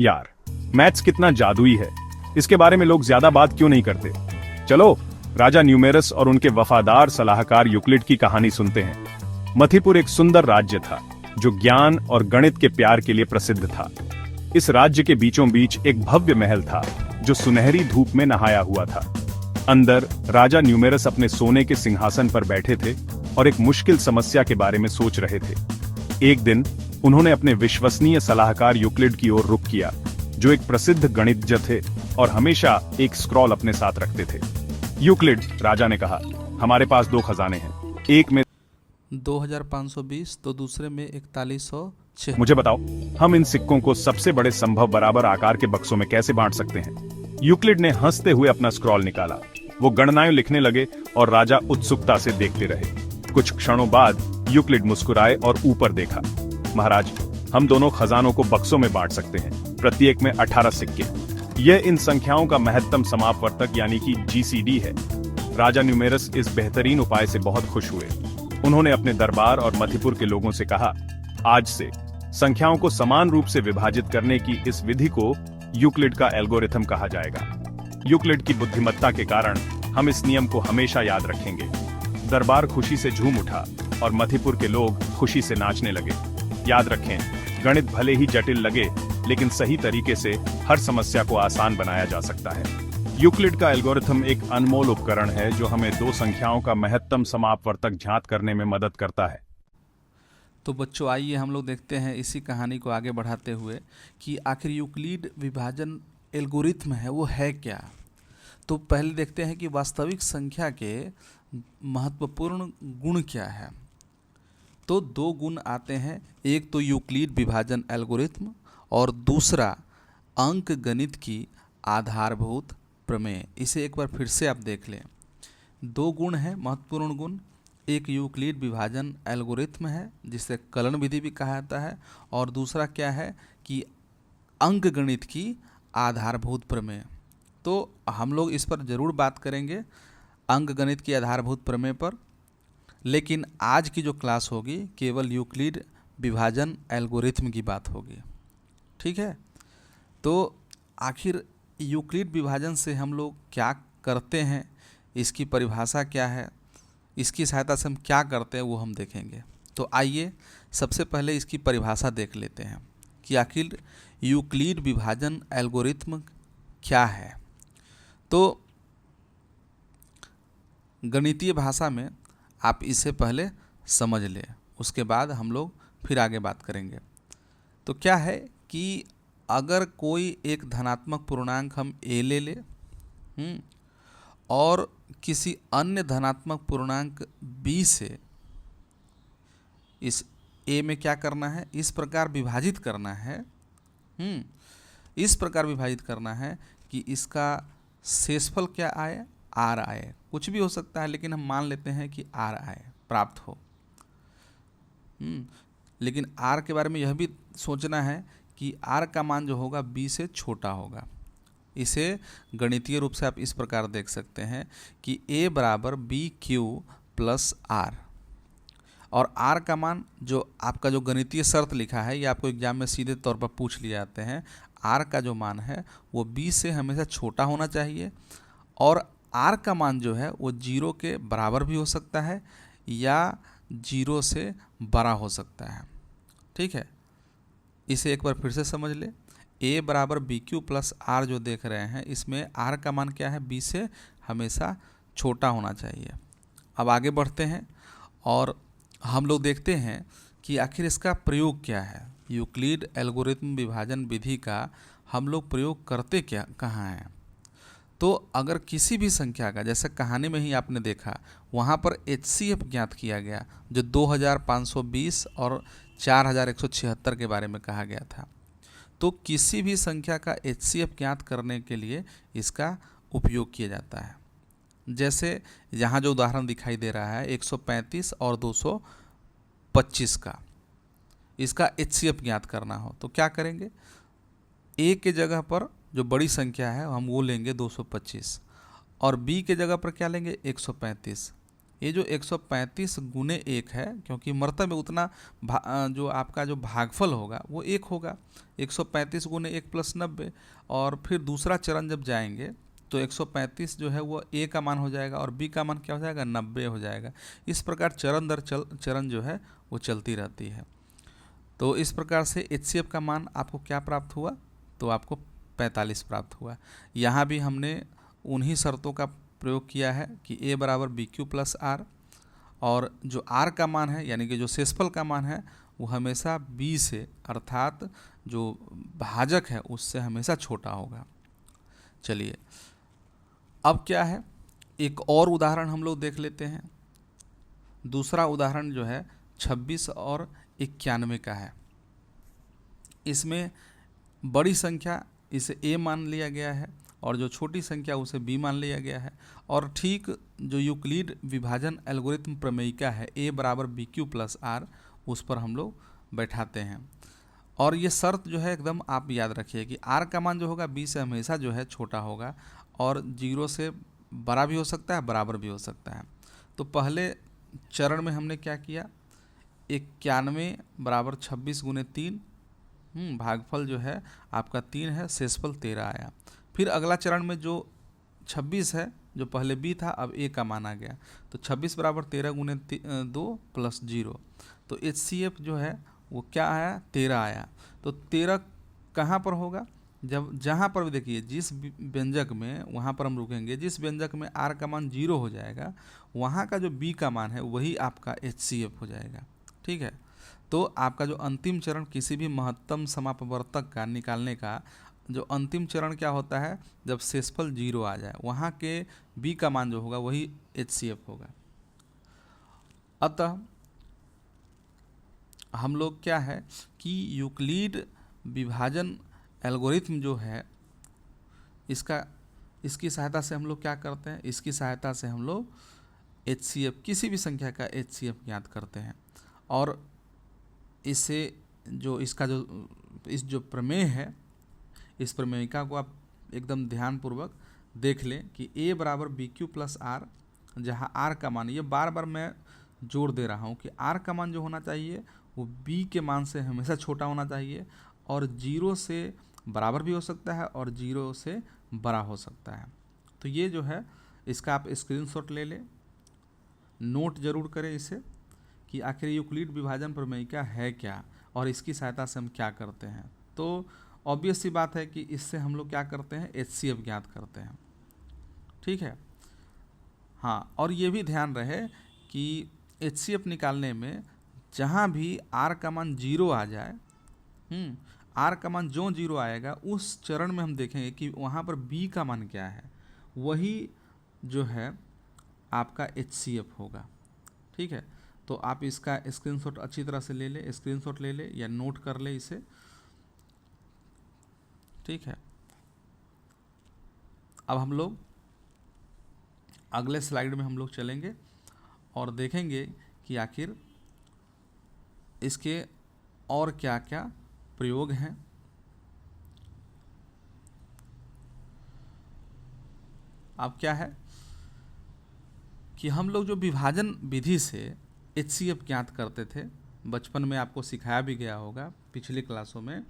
यार, मैथ्स कितना जादुई है, इसके बारे में लोग ज्यादा बात क्यों नहीं करते। चलो राजा न्यूमेरस और उनके वफादार सलाहकार यूक्लिड की कहानी सुनते हैं। मथिपुर एक सुंदर राज्य था जो ज्ञान और गणित के प्यार के लिए प्रसिद्ध था। इस राज्य के बीचों बीच एक भव्य महल था जो सुनहरी धूप में नहाया हुआ था। अंदर राजा न्यूमेरस अपने सोने के सिंहासन पर बैठे थे और एक मुश्किल समस्या के बारे में सोच रहे थे। एक दिन उन्होंने अपने विश्वसनीय सलाहकार यूक्लिड की ओर रुख किया, जो एक प्रसिद्ध गणितज्ञ थे और हमेशा एक स्क्रॉल अपने साथ रखते थे। यूक्लिड, राजा ने कहा, हमारे पास दो खजाने हैं, एक में 2520 तो दूसरे में 4106। मुझे बताओ, हम इन सिक्कों को सबसे बड़े संभव बराबर आकार के बक्सों में कैसे बांट सकते हैं। यूक्लिड ने हंसते हुए अपना स्क्रॉल निकाला। वो गणनाएं लिखने लगे और राजा उत्सुकता से देखते रहे। कुछ क्षणों बाद यूक्लिड मुस्कुराए और ऊपर देखा। महाराज, हम दोनों खजानों को बक्सों में बांट सकते हैं, प्रत्येक में 18 सिक्के। यह इन संख्याओं का महत्तम समापवर्तक यानी कि जीसीडी है। राजा न्यूमेरस इस बेहतरीन उपाय से बहुत खुश हुए। उन्होंने अपने दरबार और मथिपुर के लोगों से कहा, आज से संख्याओं को समान रूप से विभाजित करने की इस विधि को यूक्लिड का एल्गोरिथम कहा जाएगा। यूक्लिड की बुद्धिमत्ता के कारण हम इस नियम को हमेशा याद रखेंगे। दरबार खुशी से झूम उठा और मथिपुर के लोग खुशी से नाचने लगे। याद रखें, गणित भले ही जटिल लगे, लेकिन सही तरीके से हर समस्या को आसान बनाया जा सकता है। यूक्लिड का एल्गोरिथम एक अनमोल उपकरण है जो हमें दो संख्याओं का महत्तम समापवर्तक ज्ञात करने में मदद करता है। तो बच्चों, आइए हम लोग देखते हैं इसी कहानी को आगे बढ़ाते हुए कि आखिर यूक्लिड विभाजन एल्गोरिथम है वो है क्या। तो पहले देखते हैं कि वास्तविक संख्या के महत्वपूर्ण गुण क्या है। तो दो गुण आते हैं, एक तो यूक्लिड विभाजन एल्गोरिथम और दूसरा अंक गणित की आधारभूत प्रमेय। इसे एक बार फिर से आप देख लें। दो गुण हैं, महत्वपूर्ण गुण। एक यूक्लिड विभाजन एल्गोरिथम है जिसे कलन विधि भी कहा जाता है, और दूसरा क्या है कि अंक गणित की आधारभूत प्रमेय। तो हम लोग इस पर ज़रूर बात करेंगे, अंक गणित की आधारभूत प्रमेय पर। लेकिन आज की जो क्लास होगी केवल यूक्लिड विभाजन एल्गोरिथम की बात होगी, ठीक है। तो आखिर यूक्लिड विभाजन से हम लोग क्या करते हैं, इसकी परिभाषा क्या है, इसकी सहायता से हम क्या करते हैं वो हम देखेंगे। तो आइए सबसे पहले इसकी परिभाषा देख लेते हैं कि आखिर यूक्लिड विभाजन एल्गोरिथम क्या है। तो गणितीय भाषा में आप इसे पहले समझ लें, उसके बाद हम लोग फिर आगे बात करेंगे। तो क्या है कि अगर कोई एक धनात्मक पूर्णांक हम a ले लें और किसी अन्य धनात्मक पूर्णांक b से इस a में क्या करना है, इस प्रकार विभाजित करना है, इस प्रकार विभाजित करना है कि इसका शेषफल क्या आए, r आए। कुछ भी हो सकता है, लेकिन हम मान लेते हैं कि r आए, प्राप्त हो। लेकिन r के बारे में यह भी सोचना है कि r का मान जो होगा b से छोटा होगा। इसे गणितीय रूप से आप इस प्रकार देख सकते हैं कि a बराबर बी क्यू प्लस आर, और r का मान जो आपका जो गणितीय शर्त लिखा है, ये आपको एग्जाम में सीधे तौर पर पूछ लिए जाते हैं। r का जो मान है वो b से हमेशा छोटा होना चाहिए, और r का मान जो है वो 0 के बराबर भी हो सकता है या 0 से बड़ा हो सकता है, ठीक है। इसे एक बार फिर से समझ ले। a बराबर बी क्यू प्लस आर जो देख रहे हैं, इसमें r का मान क्या है, b से हमेशा छोटा होना चाहिए। अब आगे बढ़ते हैं और हम लोग देखते हैं कि आखिर इसका प्रयोग क्या है। यूक्लिड एल्गोरिथम विभाजन विधि का हम लोग प्रयोग करते क्या कहाँ हैं। तो अगर किसी भी संख्या का, जैसे कहानी में ही आपने देखा, वहाँ पर HCF ज्ञात किया गया जो 2520 और 4176 के बारे में कहा गया था। तो किसी भी संख्या का HCF ज्ञात करने के लिए इसका उपयोग किया जाता है। जैसे यहाँ जो उदाहरण दिखाई दे रहा है 135 और 225 का, इसका HCF ज्ञात करना हो तो क्या करेंगे, A के जगह पर जो बड़ी संख्या है हम वो लेंगे 225, और B के जगह पर क्या लेंगे 135। ये जो 135 गुने 1 है, क्योंकि मर्तबा में उतना जो आपका जो भागफल होगा वो 1 होगा, 135 गुने 1 प्लस 90। और फिर दूसरा चरण जब जाएंगे तो 135 जो है वो ए का मान हो जाएगा और बी का मान क्या हो जाएगा, 90 हो जाएगा। इस प्रकार चरण दर चरण जो है वो चलती रहती है। तो इस प्रकार से HCF का मान आपको क्या प्राप्त हुआ, तो आपको 45 प्राप्त हुआ। यहाँ भी हमने उन्हीं शर्तों का प्रयोग किया है कि A बराबर BQ प्लस आर, और जो R का मान है यानी कि जो शेषफल का मान है वो हमेशा B से, अर्थात जो भाजक है उससे हमेशा छोटा होगा। चलिए अब क्या है, एक और उदाहरण हम लोग देख लेते हैं। दूसरा उदाहरण जो है 26 और 91 का है। इसमें बड़ी संख्या इसे A मान लिया गया है और जो छोटी संख्या उसे B मान लिया गया है, और ठीक जो यूक्लिड विभाजन एल्गोरिथम प्रमेयिका है A बराबर BQ प्लस आर, उस पर हम लोग बैठाते हैं। और ये शर्त जो है एकदम आप याद रखिए कि R का मान जो होगा B से हमेशा जो है छोटा होगा और 0 से बड़ा भी हो सकता है, बराबर भी हो सकता है। तो पहले चरण में हमने क्या किया, 91 बराबर 26 गुने 3, भागफल जो है आपका 3 है, शेषफल 13 आया। फिर अगला चरण में जो 26 है जो पहले B था, अब A का मान आ गया, तो 26 बराबर 13 गुने 2 प्लस 0, तो HCF जो है वो क्या आया, 13 आया। तो 13 कहाँ पर होगा, जब जहाँ पर भी देखिए जिस व्यंजक में, वहाँ पर हम रुकेंगे, जिस व्यंजक में R का मान 0 हो जाएगा वहाँ का जो B का मान है वही आपका HCF हो जाएगा। ठीक है, तो आपका जो अंतिम चरण किसी भी महत्तम समापवर्तक का निकालने का जो अंतिम चरण क्या होता है, जब शेषफल 0 आ जाए वहाँ के B का मान जो होगा वही HCF होगा। अतः हम लोग क्या है कि यूक्लिड विभाजन एल्गोरिथम जो है इसकी सहायता से हम लोग क्या करते हैं, इसकी सहायता से हम लोग HCF, किसी भी संख्या का HCF ज्ञात करते हैं। और इससे जो इसका जो प्रमेय है, इस प्रमेयिका को आप एकदम ध्यानपूर्वक देख लें कि A बराबर BQ प्लस आर, जहाँ R का मान, ये बार बार मैं जोर दे रहा हूँ कि R का मान जो होना चाहिए वो B के मान से हमेशा छोटा होना चाहिए, और 0 से बराबर भी हो सकता है और 0 से बड़ा हो सकता है। तो ये जो है इसका आप स्क्रीनशॉट ले लें, नोट जरूर करें इसे कि आखिर यूक्लिड विभाजन प्रमेयिका है क्या और इसकी सहायता से हम क्या करते हैं। तो ऑब्वियस सी बात है कि इससे हम लोग क्या करते हैं, HCF ज्ञात करते हैं। ठीक है, हाँ, और ये भी ध्यान रहे कि HCF निकालने में जहाँ भी R का मान 0 आ जाए, R का मान जो 0 आएगा उस चरण में हम देखेंगे कि वहाँ पर B का मान क्या है, वही जो है आपका HCF होगा। ठीक है, तो आप इसका स्क्रीनशॉट अच्छी तरह से ले ले, स्क्रीनशॉट ले ले या नोट कर ले इसे। ठीक है, अब हम लोग अगले स्लाइड में हम लोग चलेंगे और देखेंगे कि आखिर इसके और क्या क्या प्रयोग हैं। अब क्या है कि हम लोग जो विभाजन विधि से HCF ज्ञात करते थे, बचपन में आपको सिखाया भी गया होगा पिछली क्लासों में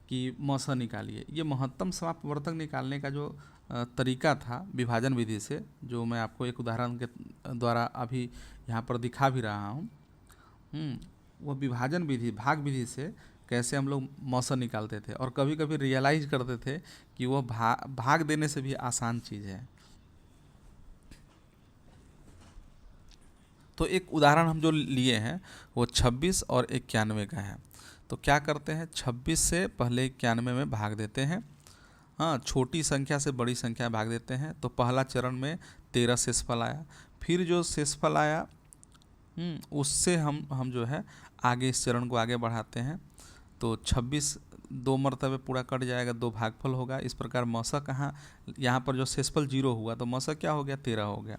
कि मौसा निकालिए, ये महत्तम समापवर्तक निकालने का जो तरीका था विभाजन विधि से, जो मैं आपको एक उदाहरण के द्वारा अभी यहाँ पर दिखा भी रहा हूँ, वो विभाजन विधि, भाग विधि से कैसे हम लोग मौसा निकालते थे और कभी कभी रियलाइज करते थे कि वो भाग देने से भी आसान चीज़ है। तो एक उदाहरण हम जो लिए हैं वो 26 और 91 का है। तो क्या करते हैं, 26 से पहले 91 में भाग देते हैं, हाँ, छोटी संख्या से बड़ी संख्या भाग देते हैं। तो पहला चरण में 13 शेषफल आया, फिर जो शेषफल आया उससे हम जो है आगे इस चरण को आगे बढ़ाते हैं। तो 26 दो मरतबे पूरा कट जाएगा, 2 भागफल होगा। इस प्रकार मौसा कहाँ, यहाँ पर जो शेषफल 0 हुआ तो मौसा क्या हो गया, 13 हो गया।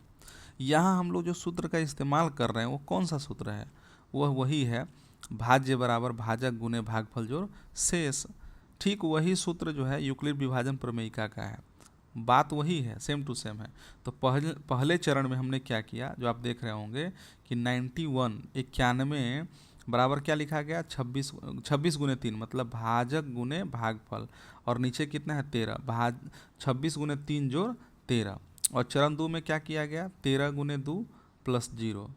यहाँ हम लोग जो सूत्र का इस्तेमाल कर रहे हैं वो कौन सा सूत्र है, वह वही है भाज्य बराबर भाजक गुने भागफल जोड़ शेष। ठीक वही सूत्र जो है यूक्लिड विभाजन प्रमेयिका का है, बात वही है, सेम टू सेम है। तो पहले चरण में हमने क्या किया, जो आप देख रहे होंगे कि 91 बराबर क्या लिखा गया, 26 गुने 3 मतलब भाजक गुने भागफल, और नीचे कितना है 13, 26 गुने 3 जोड़ 13। और चरण 2 में क्या किया गया, 13 गुने 2 प्लस 0।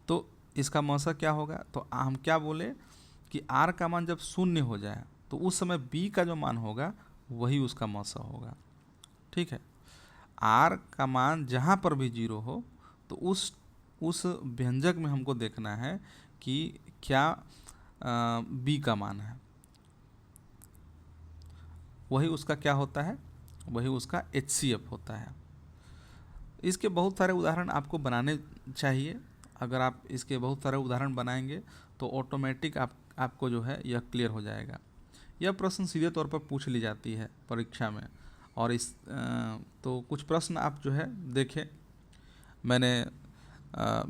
तो इसका मौसा क्या होगा, तो हम क्या बोले कि आर का मान जब शून्य हो जाए तो उस समय बी का जो मान होगा वही उसका मौसा होगा। ठीक है, आर का मान जहाँ पर भी 0 हो तो उस व्यंजक में हमको देखना है कि क्या बी का मान है, वही उसका क्या होता है, वही उसका HCF होता है। इसके बहुत सारे उदाहरण आपको बनाने चाहिए। अगर आप इसके बहुत सारे उदाहरण बनाएंगे तो ऑटोमेटिक आपको जो है यह क्लियर हो जाएगा। यह प्रश्न सीधे तौर पर पूछ ली जाती है परीक्षा में, और तो कुछ प्रश्न आप जो है देखें, मैंने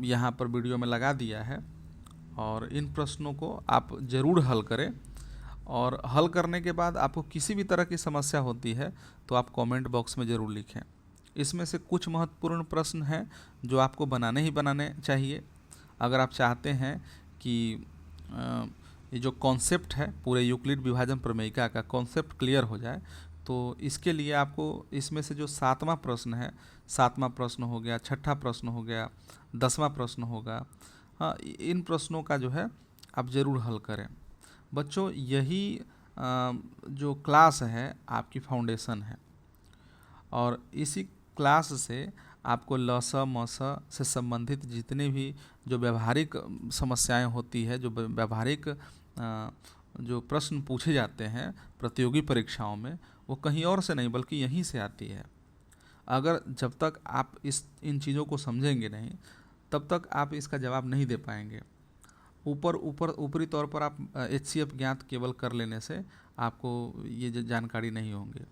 यहाँ पर वीडियो में लगा दिया है, और इन प्रश्नों को आप ज़रूर हल करें। और हल करने के बाद आपको किसी भी तरह की समस्या होती है तो आप कमेंट बॉक्स में ज़रूर लिखें। इसमें से कुछ महत्वपूर्ण प्रश्न हैं जो आपको बनाने चाहिए। अगर आप चाहते हैं कि ये जो कॉन्सेप्ट है पूरे यूक्लिड विभाजन प्रमेयिका का कॉन्सेप्ट क्लियर हो जाए, तो इसके लिए आपको इसमें से जो 7वां प्रश्न है, 7वां प्रश्न हो गया, 6ठा प्रश्न हो गया, 10वां प्रश्न होगा, हाँ, इन प्रश्नों का जो है आप ज़रूर हल करें। बच्चों, यही जो क्लास है आपकी फाउंडेशन है, और इसी क्लास से आपको लस मस से संबंधित जितने भी जो व्यवहारिक समस्याएं होती है, जो व्यवहारिक जो प्रश्न पूछे जाते हैं प्रतियोगी परीक्षाओं में, वो कहीं और से नहीं बल्कि यहीं से आती है। अगर जब तक आप इन चीज़ों को समझेंगे नहीं तब तक आप इसका जवाब नहीं दे पाएंगे। ऊपरी तौर पर आप HCF ज्ञात केवल कर लेने से आपको ये जानकारी नहीं होंगी।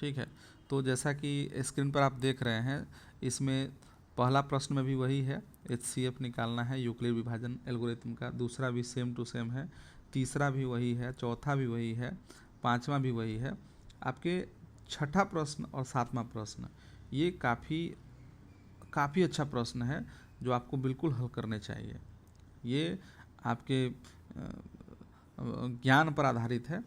ठीक है, तो जैसा कि स्क्रीन पर आप देख रहे हैं, इसमें पहला प्रश्न में भी वही है, HCF निकालना है यूक्लिड विभाजन एल्गोरिथम का। दूसरा भी सेम टू सेम है, तीसरा भी वही है, चौथा भी वही है, पांचवा भी वही है। आपके 6ठा प्रश्न और 7वां प्रश्न ये काफ़ी अच्छा प्रश्न है जो आपको बिल्कुल हल करने चाहिए। ये आपके ज्ञान पर आधारित है,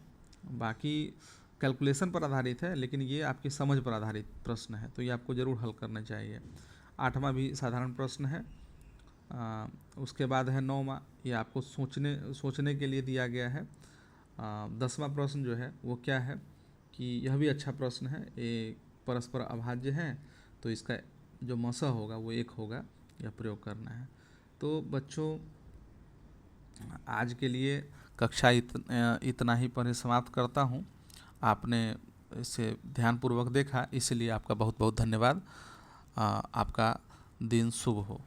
बाकी कैलकुलेशन पर आधारित है, लेकिन ये आपकी समझ पर आधारित प्रश्न है, तो ये आपको ज़रूर हल करने चाहिए। 8वां भी साधारण प्रश्न है, उसके बाद है 9वां, ये आपको सोचने के लिए दिया गया है। 10वां प्रश्न जो है वो क्या है कि यह भी अच्छा प्रश्न है, ये परस्पर अभाज्य है, तो इसका जो मसा होगा वो 1 होगा, यह प्रयोग करना है। तो बच्चों, आज के लिए कक्षा इतना ही पर समाप्त करता हूँ। आपने इसे ध्यानपूर्वक देखा, इसलिए आपका बहुत बहुत धन्यवाद। आपका दिन शुभ हो।